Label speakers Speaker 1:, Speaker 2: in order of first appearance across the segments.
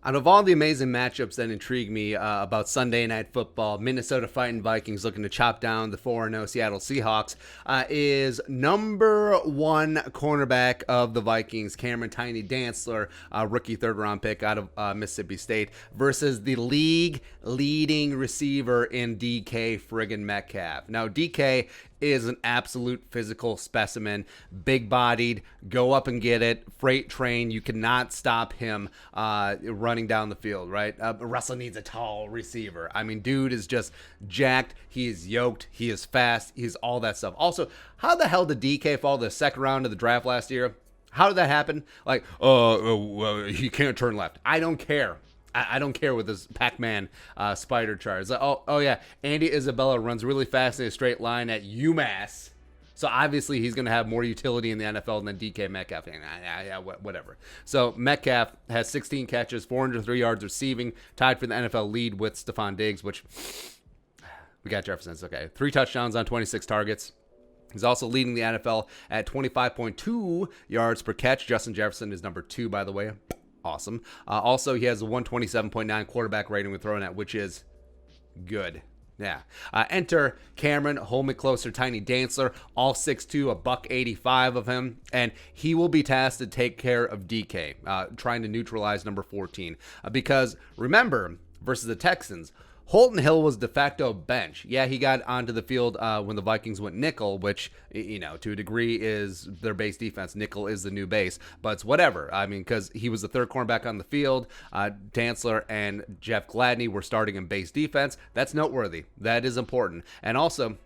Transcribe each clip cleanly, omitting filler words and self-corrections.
Speaker 1: Out of all the amazing matchups that intrigue me about Sunday Night Football, Minnesota Fighting Vikings looking to chop down the 4-0 Seattle Seahawks is number one cornerback of the Vikings, Cameron Tiny Dantzler, rookie third-round pick out of Mississippi State, versus the league leading receiver in DK friggin' Metcalf. Now, DK is an absolute physical specimen, big-bodied, go up and get it, freight train. You cannot stop him running down the field, right? Russell needs a tall receiver. I mean, dude is just jacked. He is yoked. He is fast. He's all that stuff. Also, how the hell did DK fall to the second round of the draft last year? How did that happen? Like, he can't turn left. I don't care. I don't care with this Pac-Man spider chart. It's like, oh yeah, Andy Isabella runs really fast in a straight line at UMass. So obviously he's going to have more utility in the NFL than DK Metcalf. Yeah, whatever. So Metcalf has 16 catches, 403 yards receiving, tied for the NFL lead with Stephon Diggs, which we got Jefferson. It's okay. 3 touchdowns on 26 targets. He's also leading the NFL at 25.2 yards per catch. Justin Jefferson is number 2, by the way. Awesome. Also, he has a 127.9 quarterback rating with throwing at, which is good. Yeah. Enter Cameron, hold me closer, Tiny Dantzler, all 6'2", a $185 of him, and he will be tasked to take care of DK, trying to neutralize number 14. Because remember, versus the Texans, Holton Hill was de facto bench. Yeah, he got onto the field when the Vikings went nickel, which, you know, to a degree is their base defense. Nickel is the new base, but it's whatever. I mean, because he was the third cornerback on the field. Dantzler and Jeff Gladney were starting in base defense. That's noteworthy. That is important. And also,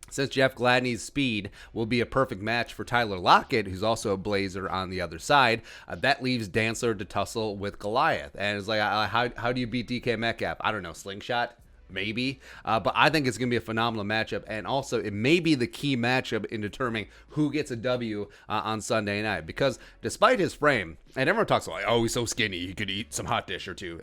Speaker 1: since Jeff Gladney's speed will be a perfect match for Tyler Lockett, who's also a Blazer on the other side, that leaves Dantzler to tussle with Goliath. And it's like, how do you beat DK Metcalf? I don't know, slingshot? Maybe. But I think it's going to be a phenomenal matchup. And also, it may be the key matchup in determining who gets a W on Sunday night. Because despite his frame, and everyone talks about, oh, he's so skinny, he could eat some hot dish or two.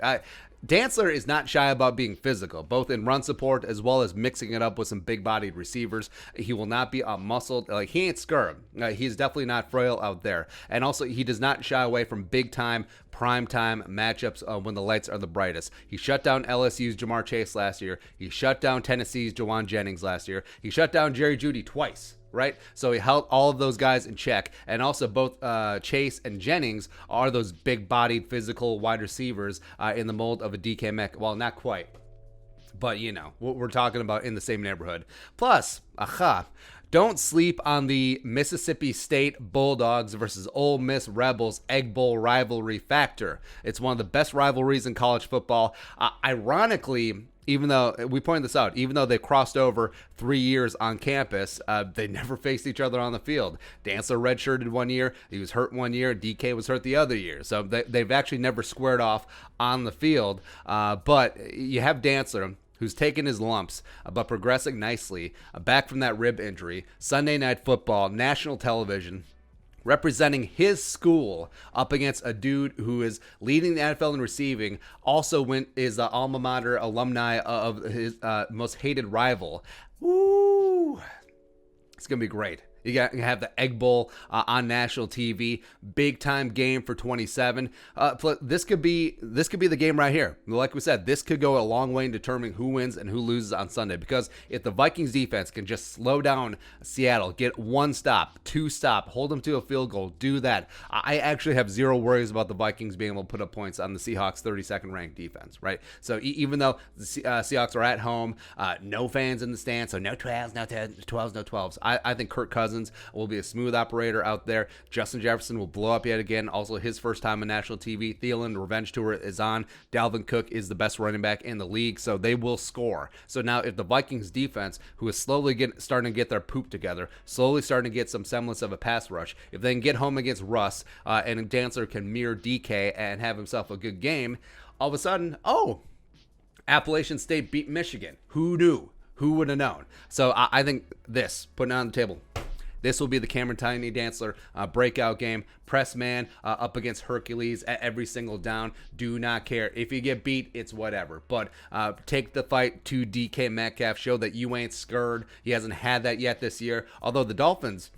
Speaker 1: Dantzler is not shy about being physical, both in run support as well as mixing it up with some big-bodied receivers. He will not be muscled. Like, he ain't scared. He's definitely not frail out there. And also, he does not shy away from big-time, prime-time matchups when the lights are the brightest. He shut down LSU's Jamar Chase last year. He shut down Tennessee's Jawan Jennings last year. He shut down Jerry Jeudy twice. Right? So he held all of those guys in check. And also both Chase and Jennings are those big-bodied, physical wide receivers in the mold of a DK Metcalf. Well, not quite. But, you know, what we're talking about in the same neighborhood. Plus, don't sleep on the Mississippi State Bulldogs versus Ole Miss Rebels Egg Bowl rivalry factor. It's one of the best rivalries in college football. Ironically, even though we pointed this out, even though they crossed over 3 years on campus, they never faced each other on the field. Dantzler redshirted 1 year, he was hurt 1 year, DK was hurt the other year. So they've actually never squared off on the field. But you have Dantzler, who's taken his lumps, but progressing nicely, back from that rib injury. Sunday Night Football, national television, representing his school up against a dude who is leading the NFL in receiving, also is the alma mater alumni of his most hated rival. Woo! It's going to be great. You have the Egg Bowl on national TV. Big time game for 27. This could be the game right here. Like we said, this could go a long way in determining who wins and who loses on Sunday. Because if the Vikings defense can just slow down Seattle, get 1 stop, 2 stop, hold them to a field goal, do that, I actually have zero worries about the Vikings being able to put up points on the Seahawks' 32nd ranked defense. Right. So even though the Seahawks are at home, no fans in the stands, so no 12s, no 12s, no 12s. I think Kirk Cousins will be a smooth operator out there. Justin Jefferson will blow up yet again. Also, his first time on national TV. Thielen revenge tour is on. Dalvin Cook is the best running back in the league, so they will score. So now, if the Vikings defense, who is slowly starting to get their poop together, slowly starting to get some semblance of a pass rush, if they can get home against Russ and Dantzler can mirror DK and have himself a good game, all of a sudden, Appalachian State beat Michigan. Who knew? Who would have known? So I think putting it on the table, this will be the Cameron Tiny Dantzler breakout game. Press man up against Hercules at every single down. Do not care. If you get beat, it's whatever. But take the fight to DK Metcalf. Show that you ain't scared. He hasn't had that yet this year. Although the Dolphins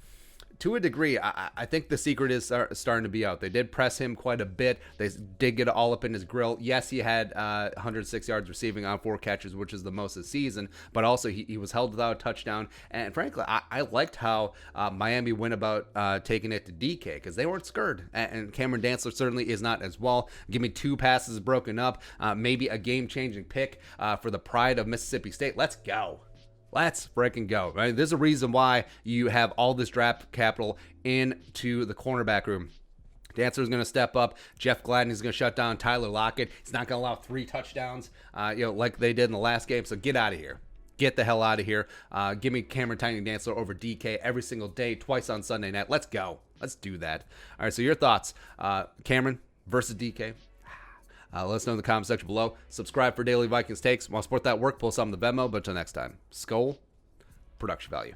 Speaker 1: to a degree, I think the secret is starting to be out. They did press him quite a bit. They did get all up in his grill. Yes, he had 106 yards receiving on 4 catches, which is the most this season, but also he was held without a touchdown. And frankly, I liked how Miami went about taking it to DK because they weren't scared. And Cameron Dantzler certainly is not as well. Give me 2 passes broken up, maybe a game-changing pick for the pride of Mississippi State. Let's go. Let's freaking go. Right? There's a reason why you have all this draft capital into the cornerback room. Dantzler's going to step up. Jeff Gladden is going to shut down Tyler Lockett. He's not going to allow 3 touchdowns, like they did in the last game. So get out of here. Get the hell out of here. Give me Cameron Tiny Dantzler over DK every single day, twice on Sunday night. Let's go. Let's do that. All right, so your thoughts. Cameron versus DK. Let us know in the comment section below. Subscribe for daily Vikings takes. Want to support that work? Pull some of the Venmo. But until next time, Skol, production value.